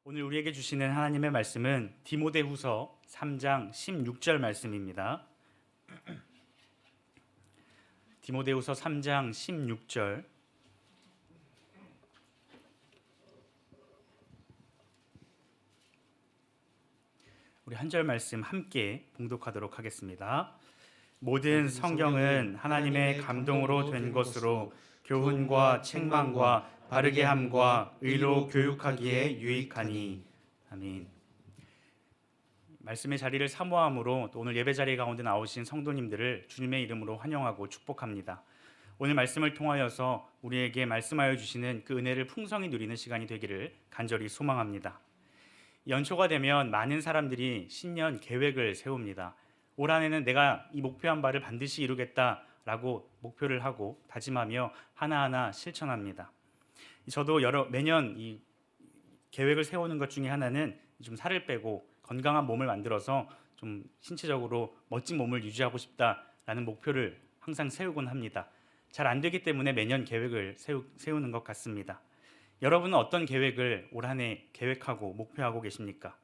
오늘 우리에게 주시는 하나님의 말씀은 디모데후서 3장 16절 말씀입니다. 디모데후서 3장 16절. 우리 한 절 말씀 함께 봉독하도록 하겠습니다. 모든 성경은 하나님의 감동으로 된 것으로 교훈과 책망과 바르게 함과 의로 교육하기에 유익하니. 아멘. 말씀의 자리를 사모함으로 또 오늘 예배 자리 가운데 나오신 성도님들을 주님의 이름으로 환영하고 축복합니다. 오늘 말씀을 통하여서 우리에게 말씀하여 주시는 그 은혜를 풍성히 누리는 시간이 되기를 간절히 소망합니다. 연초가 되면 많은 사람들이 신년 계획을 세웁니다. 올 한해는 내가 이 목표한 바를 반드시 이루겠다라고 목표를 하고 다짐하며 하나하나 실천합니다. 저도 매년 이 계획을 세우는 것 중에 하나는 좀 살을 빼고 건강한 몸을 만들어서 좀 신체적으로 멋진 몸을 유지하고 싶다라는 목표를 항상 세우곤 합니다. 잘 안 되기 때문에 매년 계획을 세우는 것 같습니다. 여러분은 어떤 계획을 올 한 해 계획하고 목표하고 계십니까?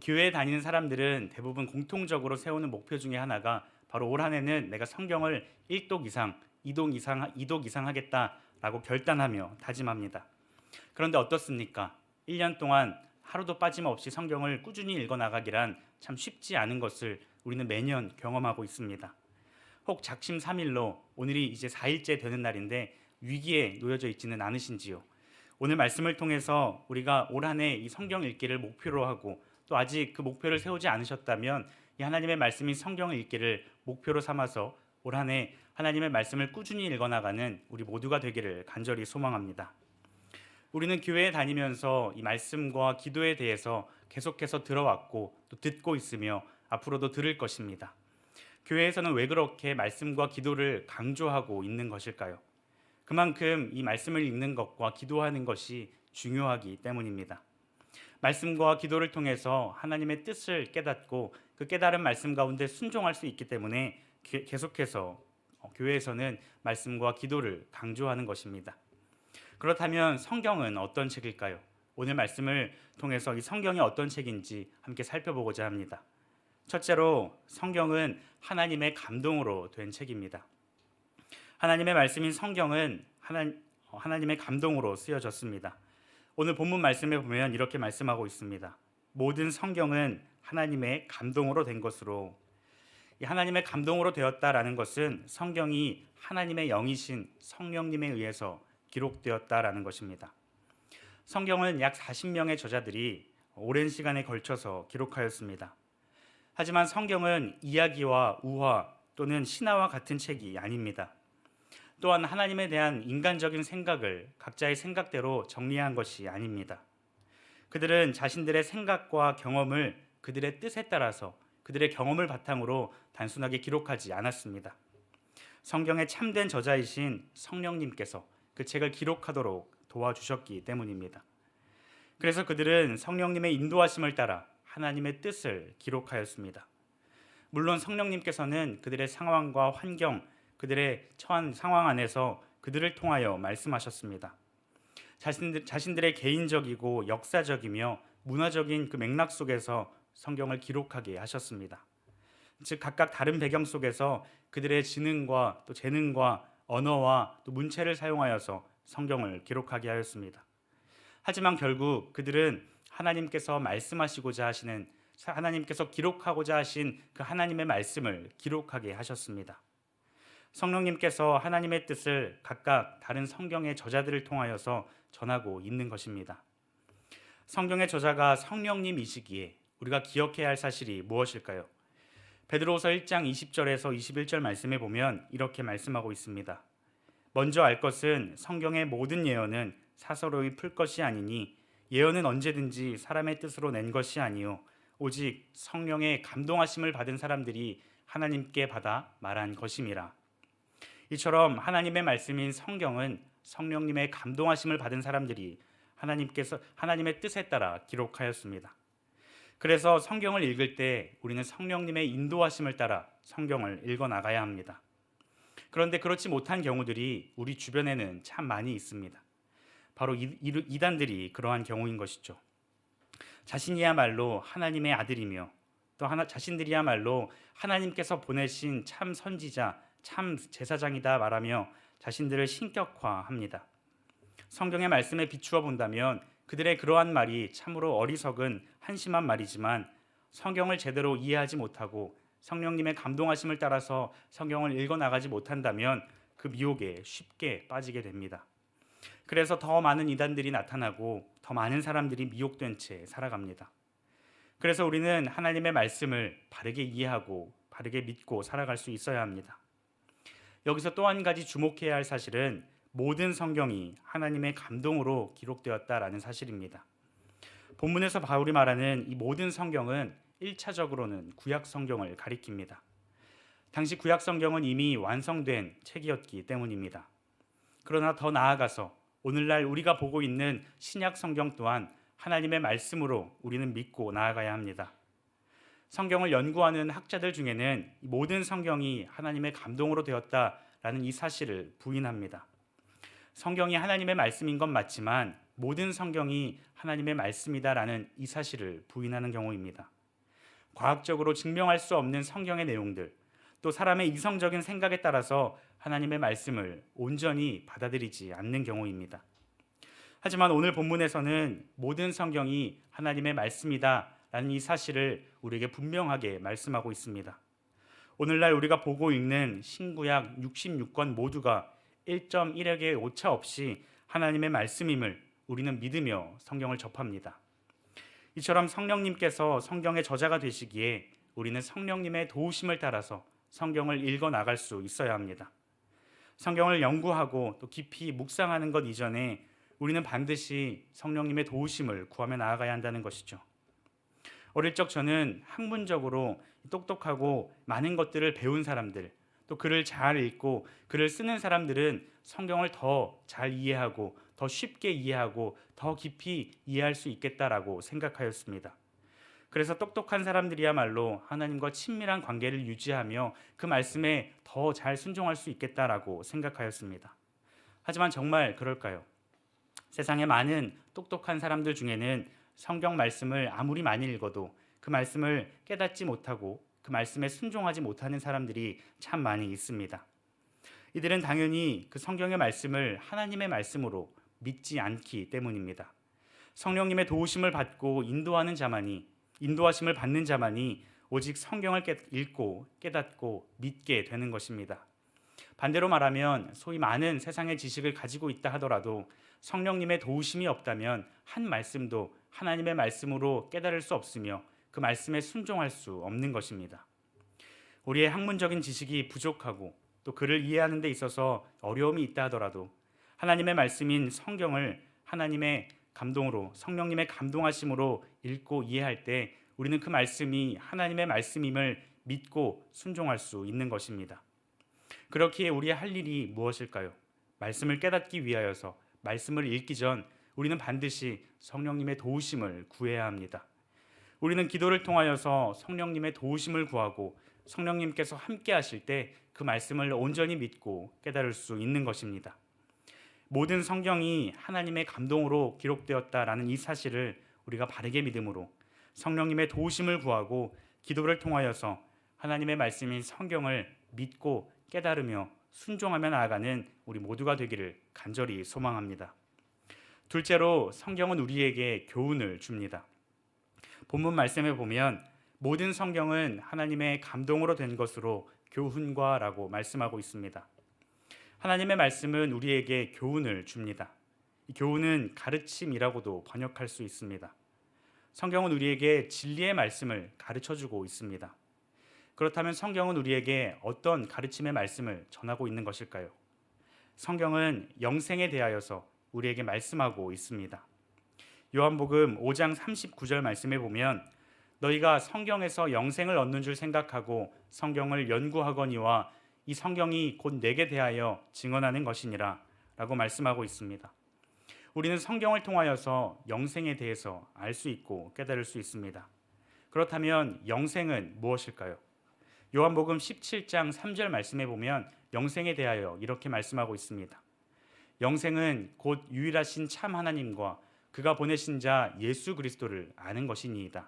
교회에 다니는 사람들은 대부분 공통적으로 세우는 목표 중에 하나가 바로 올 한 해는 내가 성경을 1독 이상, 2독 이상 하겠다라고 결단하며 다짐합니다. 그런데 어떻습니까? 1년 동안 하루도 빠짐없이 성경을 꾸준히 읽어나가기란 참 쉽지 않은 것을 우리는 매년 경험하고 있습니다. 혹 작심삼일로 오늘이 이제 4일째 되는 날인데 위기에 놓여져 있지는 않으신지요? 오늘 말씀을 통해서 우리가 올 한 해 이 성경 읽기를 목표로 하고 또 아직 그 목표를 세우지 않으셨다면 이 하나님의 말씀인 성경을 읽기를 목표로 삼아서 올 한 해 하나님의 말씀을 꾸준히 읽어나가는 우리 모두가 되기를 간절히 소망합니다. 우리는 교회에 다니면서 이 말씀과 기도에 대해서 계속해서 들어왔고 또 듣고 있으며 앞으로도 들을 것입니다. 교회에서는 왜 그렇게 말씀과 기도를 강조하고 있는 것일까요? 그만큼 이 말씀을 읽는 것과 기도하는 것이 중요하기 때문입니다. 말씀과 기도를 통해서 하나님의 뜻을 깨닫고 그 깨달은 말씀 가운데 순종할 수 있기 때문에 계속해서 교회에서는 말씀과 기도를 강조하는 것입니다. 그렇다면 성경은 어떤 책일까요? 오늘 말씀을 통해서 이 성경이 어떤 책인지 함께 살펴보고자 합니다. 첫째로 성경은 하나님의 감동으로 된 책입니다. 하나님의 말씀인 성경은 하나님의 감동으로 쓰여졌습니다. 오늘 본문 말씀에 보면 이렇게 말씀하고 있습니다. 모든 성경은 하나님의 감동으로 된 것으로. 하나님의 감동으로 되었다라는 것은 성경이 하나님의 영이신 성령님에 의해서 기록되었다라는 것입니다. 성경은 약 40명의 저자들이 오랜 시간에 걸쳐서 기록하였습니다. 하지만 성경은 이야기와 우화 또는 신화와 같은 책이 아닙니다. 또한 하나님에 대한 인간적인 생각을 각자의 생각대로 정리한 것이 아닙니다. 그들은 자신들의 생각과 경험을 그들의 뜻에 따라서 그들의 경험을 바탕으로 단순하게 기록하지 않았습니다. 성경의 참된 저자이신 성령님께서 그 책을 기록하도록 도와주셨기 때문입니다. 그래서 그들은 성령님의 인도하심을 따라 하나님의 뜻을 기록하였습니다. 물론 성령님께서는 그들의 상황과 환경, 그들의 처한 상황 안에서 그들을 통하여 말씀하셨습니다. 자신들의 개인적이고 역사적이며 문화적인 그 맥락 속에서 성경을 기록하게 하셨습니다. 즉 각각 다른 배경 속에서 그들의 지능과 또 재능과 언어와 또 문체를 사용하여서 성경을 기록하게 하였습니다. 하지만 결국 그들은 하나님께서 말씀하시고자 하시는, 하나님께서 기록하고자 하신 그 하나님의 말씀을 기록하게 하셨습니다. 성령님께서 하나님의 뜻을 각각 다른 성경의 저자들을 통하여서 전하고 있는 것입니다. 성경의 저자가 성령님이시기에 우리가 기억해야 할 사실이 무엇일까요? 베드로후서 1장 20절에서 21절 말씀에 보면 이렇게 말씀하고 있습니다. 먼저 알 것은 성경의 모든 예언은 사서로이 풀 것이 아니니 예언은 언제든지 사람의 뜻으로 낸 것이 아니요 오직 성령의 감동하심을 받은 사람들이 하나님께 받아 말한 것임이라. 이처럼 하나님의 말씀인 성경은 성령님의 감동하심을 받은 사람들이 하나님의 뜻에 따라 기록하였습니다. 그래서 성경을 읽을 때 우리는 성령님의 인도하심을 따라 성경을 읽어 나가야 합니다. 그런데 그렇지 못한 경우들이 우리 주변에는 참 많이 있습니다. 바로 이단들이 그러한 경우인 것이죠. 자신이야말로 하나님의 아들이며 또 자신들이야말로 하나님께서 보내신 참 선지자, 참 제사장이다 말하며 자신들을 신격화합니다. 성경의 말씀에 비추어 본다면 그들의 그러한 말이 참으로 어리석은 한심한 말이지만 성경을 제대로 이해하지 못하고 성령님의 감동하심을 따라서 성경을 읽어나가지 못한다면 그 미혹에 쉽게 빠지게 됩니다. 그래서 더 많은 이단들이 나타나고 더 많은 사람들이 미혹된 채 살아갑니다. 그래서 우리는 하나님의 말씀을 바르게 이해하고 바르게 믿고 살아갈 수 있어야 합니다. 여기서 또 한 가지 주목해야 할 사실은 모든 성경이 하나님의 감동으로 기록되었다라는 사실입니다. 본문에서 바울이 말하는 이 모든 성경은 1차적으로는 구약 성경을 가리킵니다. 당시 구약 성경은 이미 완성된 책이었기 때문입니다. 그러나 더 나아가서 오늘날 우리가 보고 있는 신약 성경 또한 하나님의 말씀으로 우리는 믿고 나아가야 합니다. 성경을 연구하는 학자들 중에는 모든 성경이 하나님의 감동으로 되었다라는 이 사실을 부인합니다. 성경이 하나님의 말씀인 건 맞지만 모든 성경이 하나님의 말씀이다라는 이 사실을 부인하는 경우입니다. 과학적으로 증명할 수 없는 성경의 내용들, 또 사람의 이성적인 생각에 따라서 하나님의 말씀을 온전히 받아들이지 않는 경우입니다. 하지만 오늘 본문에서는 모든 성경이 하나님의 말씀이다라는 이 사실을 우리에게 분명하게 말씀하고 있습니다. 오늘날 우리가 보고 읽는 신구약 66권 모두가 1.1획의 오차 없이 하나님의 말씀임을 우리는 믿으며 성경을 접합니다. 이처럼 성령님께서 성경의 저자가 되시기에 우리는 성령님의 도우심을 따라서 성경을 읽어 나갈 수 있어야 합니다. 성경을 연구하고 또 깊이 묵상하는 것 이전에 우리는 반드시 성령님의 도우심을 구하며 나아가야 한다는 것이죠. 어릴 적 저는 학문적으로 똑똑하고 많은 것들을 배운 사람들, 또 글을 잘 읽고 글을 쓰는 사람들은 성경을 더 잘 이해하고 더 쉽게 이해하고 더 깊이 이해할 수 있겠다라고 생각하였습니다. 그래서 똑똑한 사람들이야말로 하나님과 친밀한 관계를 유지하며 그 말씀에 더 잘 순종할 수 있겠다라고 생각하였습니다. 하지만 정말 그럴까요? 세상에 많은 똑똑한 사람들 중에는 성경 말씀을 아무리 많이 읽어도 그 말씀을 깨닫지 못하고 그 말씀에 순종하지 못하는 사람들이 참 많이 있습니다. 이들은 당연히 그 성경의 말씀을 하나님의 말씀으로 믿지 않기 때문입니다. 성령님의 도우심을 받고 인도하심을 받는 자만이 오직 성경을 읽고 깨닫고 믿게 되는 것입니다. 반대로 말하면 소위 많은 세상의 지식을 가지고 있다 하더라도 성령님의 도우심이 없다면 한 말씀도 하나님의 말씀으로 깨달을 수 없으며 그 말씀에 순종할 수 없는 것입니다. 우리의 학문적인 지식이 부족하고 또 그를 이해하는 데 있어서 어려움이 있다 하더라도 하나님의 말씀인 성경을 하나님의 감동으로 성령님의 감동하심으로 읽고 이해할 때 우리는 그 말씀이 하나님의 말씀임을 믿고 순종할 수 있는 것입니다. 그렇기에 우리의 할 일이 무엇일까요? 말씀을 깨닫기 위하여서 말씀을 읽기 전 우리는 반드시 성령님의 도우심을 구해야 합니다. 우리는 기도를 통하여서 성령님의 도우심을 구하고 성령님께서 함께 하실 때 그 말씀을 온전히 믿고 깨달을 수 있는 것입니다. 모든 성경이 하나님의 감동으로 기록되었다라는 이 사실을 우리가 바르게 믿음으로 성령님의 도우심을 구하고 기도를 통하여서 하나님의 말씀인 성경을 믿고 깨달으며 순종하며 나아가는 우리 모두가 되기를 간절히 소망합니다. 둘째로 성경은 우리에게 교훈을 줍니다. 본문 말씀에 보면 모든 성경은 하나님의 감동으로 된 것으로 교훈과라고 말씀하고 있습니다. 하나님의 말씀은 우리에게 교훈을 줍니다. 이 교훈은 가르침이라고도 번역할 수 있습니다. 성경은 우리에게 진리의 말씀을 가르쳐주고 있습니다. 그렇다면 성경은 우리에게 어떤 가르침의 말씀을 전하고 있는 것일까요? 성경은 영생에 대하여서 우리에게 말씀하고 있습니다. 요한복음 5장 39절 말씀에 보면 너희가 성경에서 영생을 얻는 줄 생각하고 성경을 연구하거니와 이 성경이 곧 내게 대하여 증언하는 것이니라 라고 말씀하고 있습니다. 우리는 성경을 통하여서 영생에 대해서 알 수 있고 깨달을 수 있습니다. 그렇다면 영생은 무엇일까요? 요한복음 17장 3절 말씀에 보면 영생에 대하여 이렇게 말씀하고 있습니다. 영생은 곧 유일하신 참 하나님과 그가 보내신 자 예수 그리스도를 아는 것이니이다.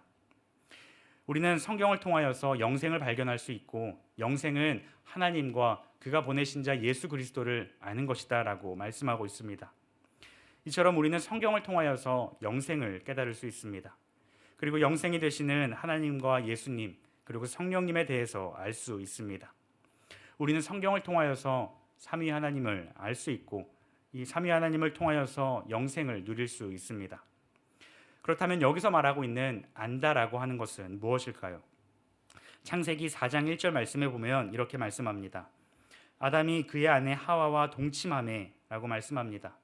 우리는 성경을 통하여서 영생을 발견할 수 있고 영생은 하나님과 그가 보내신 자 예수 그리스도를 아는 것이다라고 말씀하고 있습니다. 이처럼 우리는 성경을 통하여서 영생을 깨달을 수 있습니다. 그리고 영생이 되시는 하나님과 예수님 그리고 성령님에 대해서 알 수 있습니다. 우리는 성경을 통하여서 삼위 하나님을 알 수 있고 이 삼위 하나님을 통하여서 영생을 누릴 수 있습니다. 그렇다면 여기서 말하고 있는 안다라고 하는 것은 무엇일까요? 창세기 4장 1절 말씀에 보면 이렇게 말씀합니다. 아담이 그의 아내 하와와 동침하매라고 말씀합니다.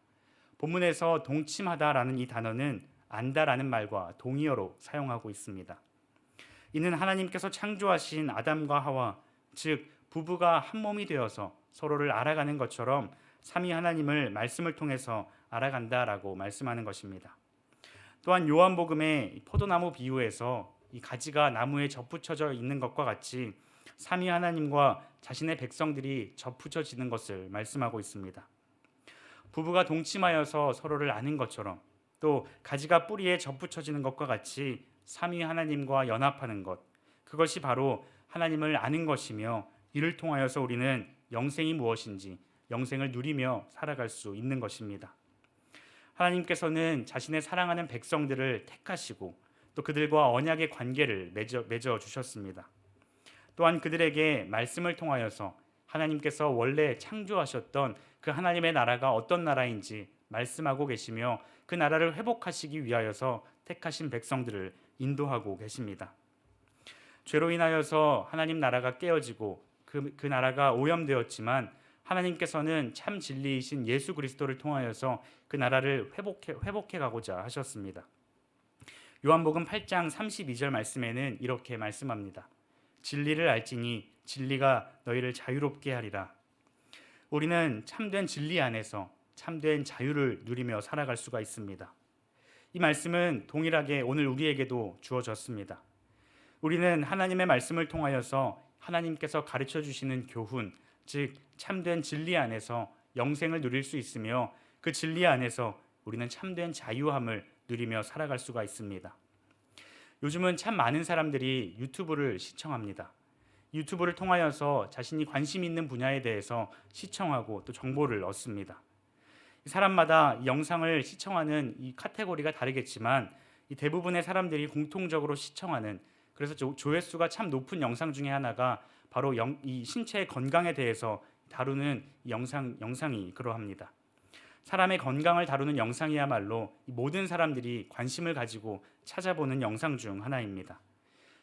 본문에서 동침하다라는 이 단어는 안다라는 말과 동의어로 사용하고 있습니다. 이는 하나님께서 창조하신 아담과 하와, 즉 부부가 한 몸이 되어서 서로를 알아가는 것처럼 삼위 하나님을 말씀을 통해서 알아간다라고 말씀하는 것입니다. 또한 요한복음의 포도나무 비유에서 이 가지가 나무에 접붙여져 있는 것과 같이 삼위 하나님과 자신의 백성들이 접붙여지는 것을 말씀하고 있습니다. 부부가 동침하여서 서로를 아는 것처럼 또 가지가 뿌리에 접붙여지는 것과 같이 삼위 하나님과 연합하는 것, 그것이 바로 하나님을 아는 것이며 이를 통하여서 우리는 영생이 무엇인지 영생을 누리며 살아갈 수 있는 것입니다. 하나님께서는 자신의 사랑하는 백성들을 택하시고 또 그들과 언약의 관계를 맺어 주셨습니다. 또한 그들에게 말씀을 통하여서 하나님께서 원래 창조하셨던 그 하나님의 나라가 어떤 나라인지 말씀하고 계시며 그 나라를 회복하시기 위하여서 택하신 백성들을 인도하고 계십니다. 죄로 인하여서 하나님 나라가 깨어지고 그 나라가 오염되었지만 하나님께서는 참 진리이신 예수 그리스도를 통하여서 그 나라를 회복해 가고자 하셨습니다. 요한복음 8장 32절 말씀에는 이렇게 말씀합니다. 진리를 알지니 진리가 너희를 자유롭게 하리라. 우리는 참된 진리 안에서 참된 자유를 누리며 살아갈 수가 있습니다. 이 말씀은 동일하게 오늘 우리에게도 주어졌습니다. 우리는 하나님의 말씀을 통하여서 하나님께서 가르쳐 주시는 교훈, 즉 참된 진리 안에서 영생을 누릴 수 있으며 그 진리 안에서 우리는 참된 자유함을 누리며 살아갈 수가 있습니다. 요즘은 참 많은 사람들이 유튜브를 시청합니다. 유튜브를 통하여서 자신이 관심 있는 분야에 대해서 시청하고 또 정보를 얻습니다. 사람마다 영상을 시청하는 이 카테고리가 다르겠지만 이 대부분의 사람들이 공통적으로 시청하는, 그래서 조회수가 참 높은 영상 중에 하나가 바로 이 신체의 건강에 대해서 다루는 영상이 그러합니다. 사람의 건강을 다루는 영상이야말로 모든 사람들이 관심을 가지고 찾아보는 영상 중 하나입니다.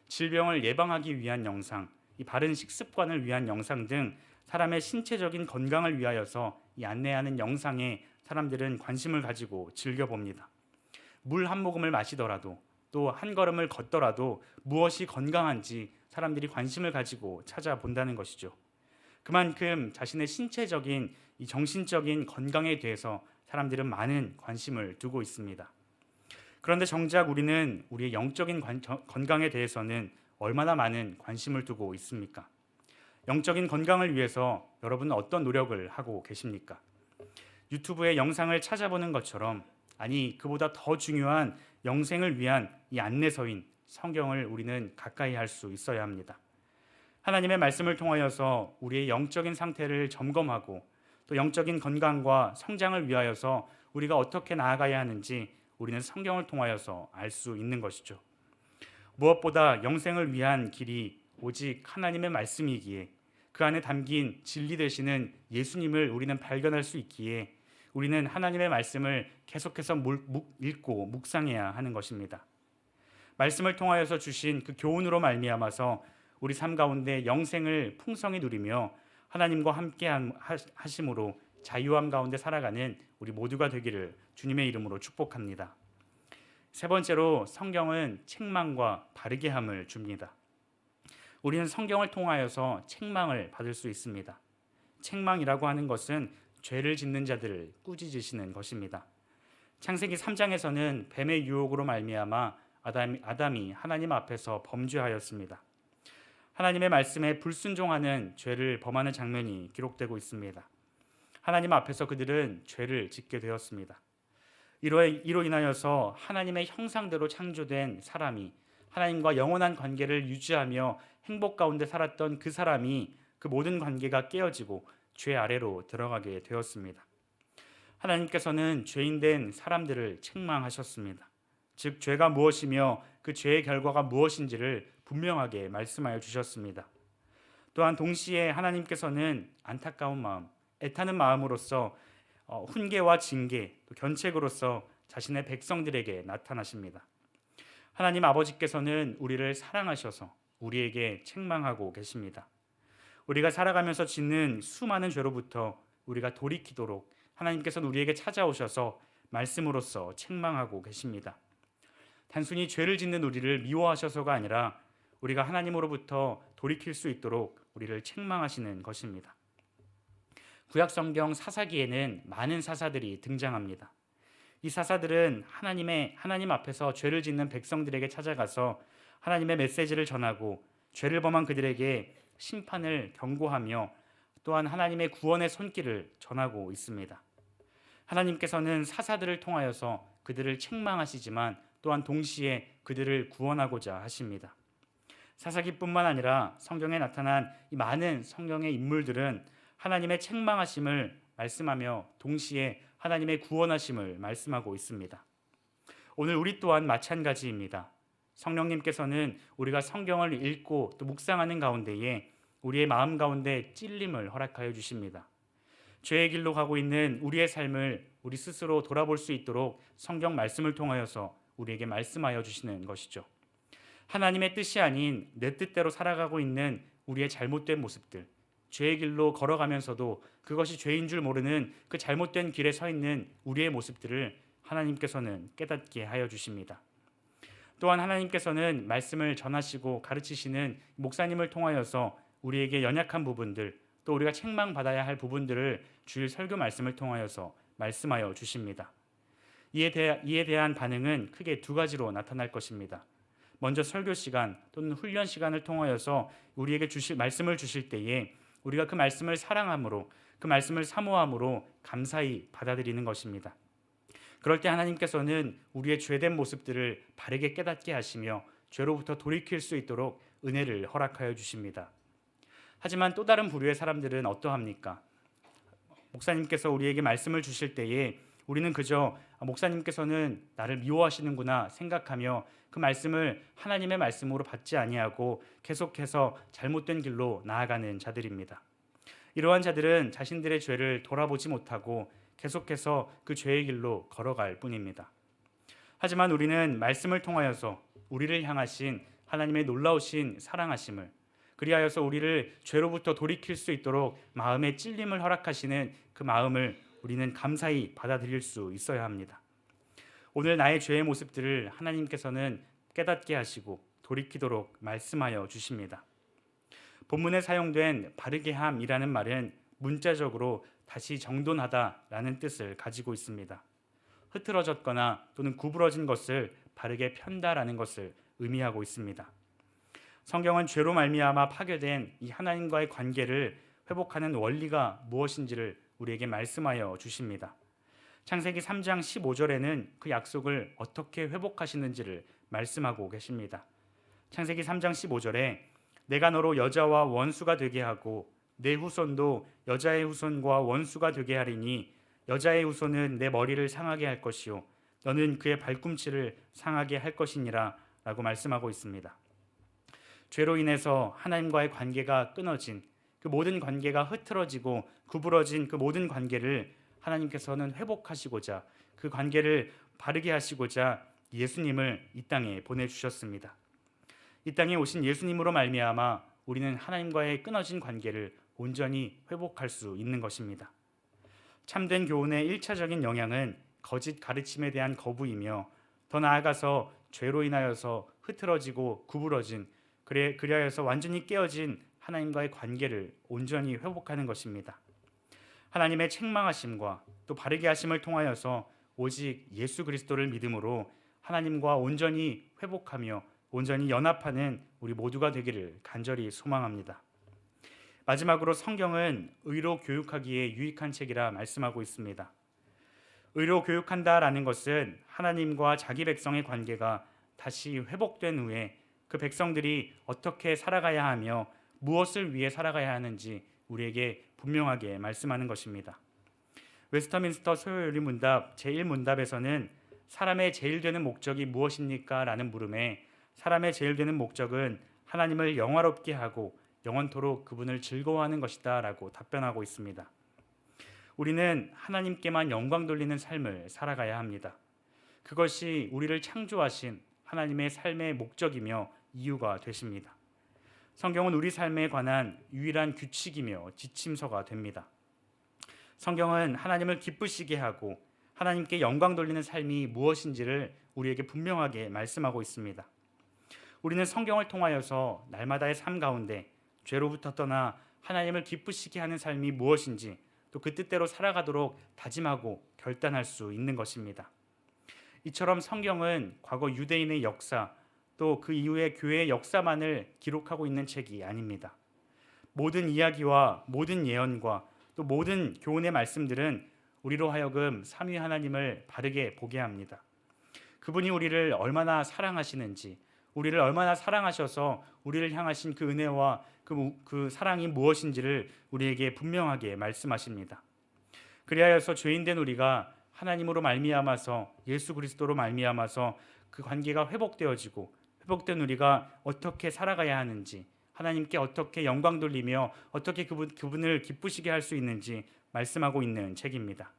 질병을 예방하기 위한 영상, 이 바른 식습관을 위한 영상 등 사람의 신체적인 건강을 위하여서 이 안내하는 영상에 사람들은 관심을 가지고 즐겨봅니다. 물 한 모금을 마시더라도 또 한 걸음을 걷더라도 무엇이 건강한지 사람들이 관심을 가지고 찾아본다는 것이죠. 그만큼 자신의 신체적인 이 정신적인 건강에 대해서 사람들은 많은 관심을 두고 있습니다. 그런데 정작 우리는 우리의 영적인 건강에 대해서는 얼마나 많은 관심을 두고 있습니까? 영적인 건강을 위해서 여러분은 어떤 노력을 하고 계십니까? 유튜브의 영상을 찾아보는 것처럼, 아니 그보다 더 중요한 영생을 위한 이 안내서인 성경을 우리는 가까이 할 수 있어야 합니다. 하나님의 말씀을 통하여서 우리의 영적인 상태를 점검하고 또 영적인 건강과 성장을 위하여서 우리가 어떻게 나아가야 하는지 우리는 성경을 통하여서 알 수 있는 것이죠. 무엇보다 영생을 위한 길이 오직 하나님의 말씀이기에 그 안에 담긴 진리 되시는 예수님을 우리는 발견할 수 있기에 우리는 하나님의 말씀을 계속해서 읽고 묵상해야 하는 것입니다. 말씀을 통하여서 주신 그 교훈으로 말미암아서 우리 삶 가운데 영생을 풍성히 누리며 하나님과 함께 하심으로 자유함 가운데 살아가는 우리 모두가 되기를 주님의 이름으로 축복합니다. 세 번째로, 성경은 책망과 바르게 함을 줍니다. 우리는 성경을 통하여서 책망을 받을 수 있습니다. 책망이라고 하는 것은 죄를 짓는 자들을 꾸짖으시는 것입니다. 창세기 3장에서는 뱀의 유혹으로 말미암아 아담이 하나님 앞에서 범죄하였습니다. 하나님의 말씀에 불순종하는 죄를 범하는 장면이 기록되고 있습니다. 하나님 앞에서 그들은 죄를 짓게 되었습니다. 이로 인하여서 하나님의 형상대로 창조된 사람이 하나님과 영원한 관계를 유지하며 행복 가운데 살았던 그 사람이 그 모든 관계가 깨어지고 죄 아래로 들어가게 되었습니다. 하나님께서는 죄인된 사람들을 책망하셨습니다. 즉 죄가 무엇이며 그 죄의 결과가 무엇인지를 분명하게 말씀하여 주셨습니다. 또한 동시에 하나님께서는 안타까운 마음, 애타는 마음으로써 훈계와 징계, 또 견책으로서 자신의 백성들에게 나타나십니다. 하나님 아버지께서는 우리를 사랑하셔서 우리에게 책망하고 계십니다. 우리가 살아가면서 짓는 수많은 죄로부터 우리가 돌이키도록 하나님께서는 우리에게 찾아오셔서 말씀으로써 책망하고 계십니다. 단순히 죄를 짓는 우리를 미워하셔서가 아니라 우리가 하나님으로부터 돌이킬 수 있도록 우리를 책망하시는 것입니다. 구약 성경 사사기에는 많은 사사들이 등장합니다. 이 사사들은 하나님 앞에서 죄를 짓는 백성들에게 찾아가서 하나님의 메시지를 전하고 죄를 범한 그들에게 심판을 경고하며 또한 하나님의 구원의 손길을 전하고 있습니다. 하나님께서는 사사들을 통하여서 그들을 책망하시지만 또한 동시에 그들을 구원하고자 하십니다. 사사기뿐만 아니라 성경에 나타난 이 많은 성경의 인물들은 하나님의 책망하심을 말씀하며 동시에 하나님의 구원하심을 말씀하고 있습니다. 오늘 우리 또한 마찬가지입니다. 성령님께서는 우리가 성경을 읽고 또 묵상하는 가운데에 우리의 마음 가운데 찔림을 허락하여 주십니다. 죄의 길로 가고 있는 우리의 삶을 우리 스스로 돌아볼 수 있도록 성경 말씀을 통하여서 우리에게 말씀하여 주시는 것이죠. 하나님의 뜻이 아닌 내 뜻대로 살아가고 있는 우리의 잘못된 모습들, 죄의 길로 걸어가면서도 그것이 죄인 줄 모르는 그 잘못된 길에 서 있는 우리의 모습들을 하나님께서는 깨닫게 하여 주십니다. 또한 하나님께서는 말씀을 전하시고 가르치시는 목사님을 통하여서 우리에게 연약한 부분들, 또 우리가 책망받아야 할 부분들을 주일 설교 말씀을 통하여서 말씀하여 주십니다. 이에 대한 반응은 크게 두 가지로 나타날 것입니다. 먼저 설교 시간 또는 훈련 시간을 통하여서 우리에게 말씀을 주실 때에 우리가 그 말씀을 사랑함으로, 그 말씀을 사모함으로 감사히 받아들이는 것입니다. 그럴 때 하나님께서는 우리의 죄된 모습들을 바르게 깨닫게 하시며 죄로부터 돌이킬 수 있도록 은혜를 허락하여 주십니다. 하지만 또 다른 부류의 사람들은 어떠합니까? 목사님께서 우리에게 말씀을 주실 때에 우리는 그저 목사님께서는 나를 미워하시는구나 생각하며 그 말씀을 하나님의 말씀으로 받지 아니하고 계속해서 잘못된 길로 나아가는 자들입니다. 이러한 자들은 자신들의 죄를 돌아보지 못하고 계속해서 그 죄의 길로 걸어갈 뿐입니다. 하지만 우리는 말씀을 통하여서 우리를 향하신 하나님의 놀라우신 사랑하심을, 그리하여서 우리를 죄로부터 돌이킬 수 있도록 마음의 찔림을 허락하시는 그 마음을 우리는 감사히 받아들일 수 있어야 합니다. 오늘 나의 죄의 모습들을 하나님께서는 깨닫게 하시고 돌이키도록 말씀하여 주십니다. 본문에 사용된 바르게 함이라는 말은 문자적으로 다시 정돈하다라는 뜻을 가지고 있습니다. 흐트러졌거나 또는 구부러진 것을 바르게 편다라는 것을 의미하고 있습니다. 성경은 죄로 말미암아 파괴된 이 하나님과의 관계를 회복하는 원리가 무엇인지를 우리에게 말씀하여 주십니다. 창세기 3장 15절에는 그 약속을 어떻게 회복하시는지를 말씀하고 계십니다. 창세기 3장 15절에 내가 너로 여자와 원수가 되게 하고 내 후손도 여자의 후손과 원수가 되게 하리니 여자의 후손은 내 머리를 상하게 할 것이요 너는 그의 발꿈치를 상하게 할 것이니라 라고 말씀하고 있습니다. 죄로 인해서 하나님과의 관계가 끊어진 그 모든 관계가 흐트러지고 구부러진 그 모든 관계를 하나님께서는 회복하시고자, 그 관계를 바르게 하시고자 예수님을 이 땅에 보내주셨습니다. 이 땅에 오신 예수님으로 말미암아 우리는 하나님과의 끊어진 관계를 온전히 회복할 수 있는 것입니다. 참된 교훈의 1차적인 영향은 거짓 가르침에 대한 거부이며 더 나아가서 죄로 인하여서 흐트러지고 구부러진, 그리하여서 완전히 깨어진 하나님과의 관계를 온전히 회복하는 것입니다. 하나님의 책망하심과 또 바르게 하심을 통하여서 오직 예수 그리스도를 믿음으로 하나님과 온전히 회복하며 온전히 연합하는 우리 모두가 되기를 간절히 소망합니다. 마지막으로 성경은 의로 교육하기에 유익한 책이라 말씀하고 있습니다. 의로 교육한다라는 것은 하나님과 자기 백성의 관계가 다시 회복된 후에 그 백성들이 어떻게 살아가야 하며 무엇을 위해 살아가야 하는지 우리에게 분명하게 말씀하는 것입니다. 웨스터민스터 소요리 문답 제1문답에서는 사람의 제일 되는 목적이 무엇입니까? 라는 물음에 사람의 제일 되는 목적은 하나님을 영화롭게 하고 영원토록 그분을 즐거워하는 것이다 라고 답변하고 있습니다. 우리는 하나님께만 영광 돌리는 삶을 살아가야 합니다. 그것이 우리를 창조하신 하나님의 삶의 목적이며 이유가 되십니다. 성경은 우리 삶에 관한 유일한 규칙이며 지침서가 됩니다. 성경은 하나님을 기쁘시게 하고 하나님께 영광 돌리는 삶이 무엇인지를 우리에게 분명하게 말씀하고 있습니다. 우리는 성경을 통하여서 날마다의 삶 가운데 죄로부터 떠나 하나님을 기쁘시게 하는 삶이 무엇인지 또 그 뜻대로 살아가도록 다짐하고 결단할 수 있는 것입니다. 이처럼 성경은 과거 유대인의 역사 또 그 이후의 교회의 역사만을 기록하고 있는 책이 아닙니다. 모든 이야기와 모든 예언과 또 모든 교훈의 말씀들은 우리로 하여금 삼위 하나님을 바르게 보게 합니다. 그분이 우리를 얼마나 사랑하시는지, 우리를 얼마나 사랑하셔서 우리를 향하신 그 은혜와 그 사랑이 무엇인지를 우리에게 분명하게 말씀하십니다. 그리하여서 죄인된 우리가 하나님으로 말미암아서 예수 그리스도로 말미암아서 그 관계가 회복되어지고 회복된 우리가 어떻게 살아가야 하는지, 하나님께 어떻게 영광 돌리며 어떻게 그분을 기쁘시게 할 수 있는지 말씀하고 있는 책입니다.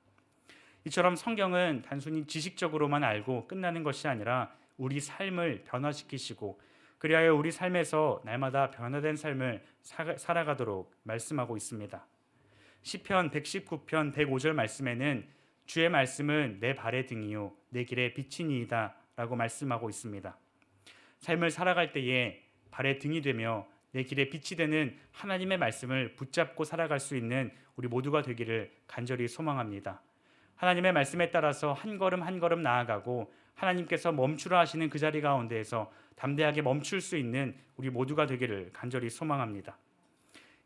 이처럼 성경은 단순히 지식적으로만 알고 끝나는 것이 아니라 우리 삶을 변화시키시고 그리하여 우리 삶에서 날마다 변화된 삶을 살아가도록 말씀하고 있습니다. 시편 119편 105절 말씀에는 주의 말씀은 내 발의 등이요 내 길의 빛이니이다 라고 말씀하고 있습니다. 삶을 살아갈 때에 발의 등이 되며 내 길의 빛이 되는 하나님의 말씀을 붙잡고 살아갈 수 있는 우리 모두가 되기를 간절히 소망합니다. 하나님의 말씀에 따라서 한 걸음 한 걸음 나아가고 하나님께서 멈추라 하시는 그 자리 가운데에서 담대하게 멈출 수 있는 우리 모두가 되기를 간절히 소망합니다.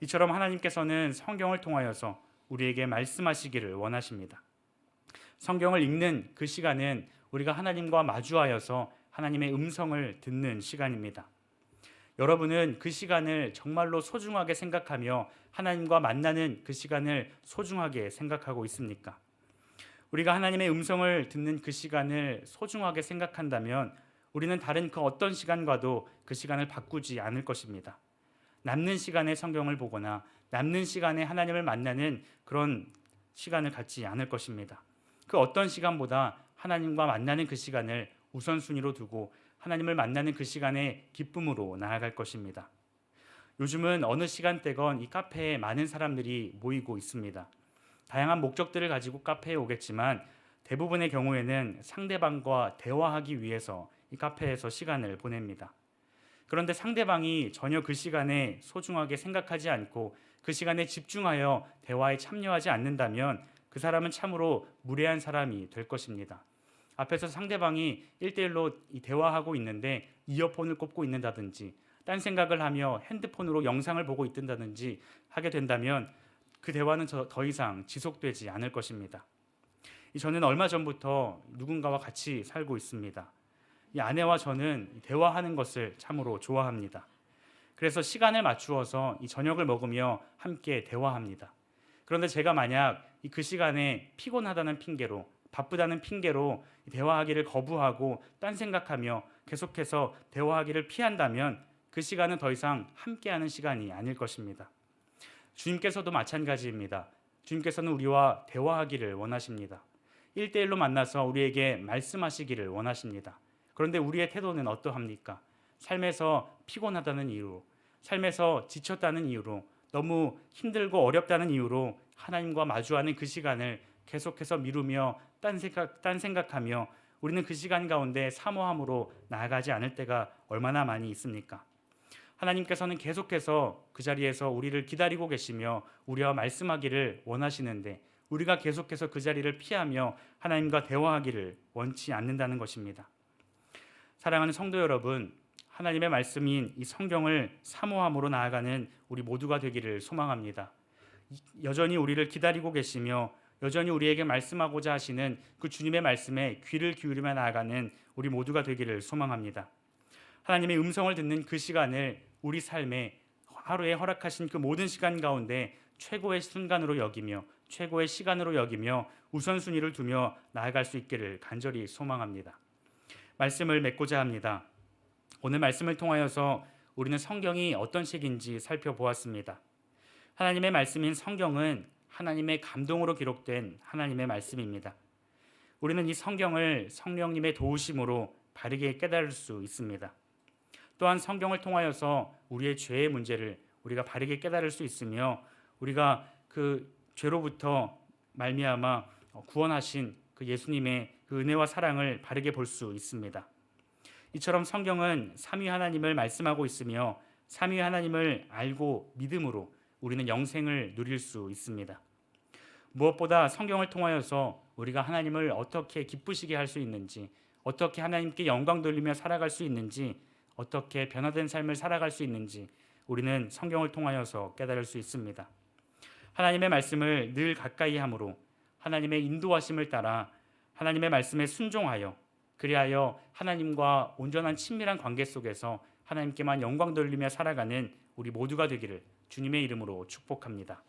이처럼 하나님께서는 성경을 통하여서 우리에게 말씀하시기를 원하십니다. 성경을 읽는 그 시간은 우리가 하나님과 마주하여서 하나님의 음성을 듣는 시간입니다. 여러분은 그 시간을 정말로 소중하게 생각하며 하나님과 만나는 그 시간을 소중하게 생각하고 있습니까? 우리가 하나님의 음성을 듣는 그 시간을 소중하게 생각한다면 우리는 다른 그 어떤 시간과도 그 시간을 바꾸지 않을 것입니다. 남는 시간에 성경을 보거나 남는 시간에 하나님을 만나는 그런 시간을 갖지 않을 것입니다. 그 어떤 시간보다 하나님과 만나는 그 시간을 우선순위로 두고 하나님을 만나는 그 시간에 기쁨으로 나아갈 것입니다. 요즘은 어느 시간대건 이 카페에 많은 사람들이 모이고 있습니다. 다양한 목적들을 가지고 카페에 오겠지만 대부분의 경우에는 상대방과 대화하기 위해서 이 카페에서 시간을 보냅니다. 그런데 상대방이 전혀 그 시간에 소중하게 생각하지 않고 그 시간에 집중하여 대화에 참여하지 않는다면 그 사람은 참으로 무례한 사람이 될 것입니다. 앞에서 상대방이 1대1로 대화하고 있는데 이어폰을 꼽고 있는다든지 딴 생각을 하며 핸드폰으로 영상을 보고 있든다든지 하게 된다면 그 대화는 더 이상 지속되지 않을 것입니다. 저는 얼마 전부터 누군가와 같이 살고 있습니다. 이 아내와 저는 대화하는 것을 참으로 좋아합니다. 그래서 시간을 맞추어서 이 저녁을 먹으며 함께 대화합니다. 그런데 제가 만약 그 시간에 피곤하다는 핑계로 바쁘다는 핑계로 대화하기를 거부하고 딴 생각하며 계속해서 대화하기를 피한다면 그 시간은 더 이상 함께하는 시간이 아닐 것입니다. 주님께서도 마찬가지입니다. 주님께서는 우리와 대화하기를 원하십니다. 1대1로 만나서 우리에게 말씀하시기를 원하십니다. 그런데 우리의 태도는 어떠합니까? 삶에서 피곤하다는 이유로, 삶에서 지쳤다는 이유로, 너무 힘들고 어렵다는 이유로 하나님과 마주하는 그 시간을 계속해서 미루며 딴 생각하며 우리는 그 시간 가운데 사모함으로 나아가지 않을 때가 얼마나 많이 있습니까? 하나님께서는 계속해서 그 자리에서 우리를 기다리고 계시며 우리와 말씀하기를 원하시는데 우리가 계속해서 그 자리를 피하며 하나님과 대화하기를 원치 않는다는 것입니다. 사랑하는 성도 여러분, 하나님의 말씀인 이 성경을 사모함으로 나아가는 우리 모두가 되기를 소망합니다. 여전히 우리를 기다리고 계시며 여전히 우리에게 말씀하고자 하시는 그 주님의 말씀에 귀를 기울이며 나아가는 우리 모두가 되기를 소망합니다. 하나님의 음성을 듣는 그 시간을 우리 삶에 하루에 허락하신 그 모든 시간 가운데 최고의 순간으로 여기며 최고의 시간으로 여기며 우선순위를 두며 나아갈 수 있기를 간절히 소망합니다. 말씀을 맺고자 합니다. 오늘 말씀을 통하여서 우리는 성경이 어떤 책인지 살펴보았습니다. 하나님의 말씀인 성경은 하나님의 감동으로 기록된 하나님의 말씀입니다. 우리는 이 성경을 성령님의 도우심으로 바르게 깨달을 수 있습니다. 또한 성경을 통하여서 우리의 죄의 문제를 우리가 바르게 깨달을 수 있으며 우리가 그 죄로부터 말미암아 구원하신 그 예수님의 그 은혜와 사랑을 바르게 볼 수 있습니다. 이처럼 성경은 삼위 하나님을 말씀하고 있으며 삼위 하나님을 알고 믿음으로 우리는 영생을 누릴 수 있습니다. 무엇보다 성경을 통하여서 우리가 하나님을 어떻게 기쁘시게 할 수 있는지, 어떻게 하나님께 영광 돌리며 살아갈 수 있는지, 어떻게 변화된 삶을 살아갈 수 있는지 우리는 성경을 통하여서 깨달을 수 있습니다. 하나님의 말씀을 늘 가까이 함으로 하나님의 인도하심을 따라 하나님의 말씀에 순종하여 그리하여 하나님과 온전한 친밀한 관계 속에서 하나님께만 영광 돌리며 살아가는 우리 모두가 되기를 주님의 이름으로 축복합니다.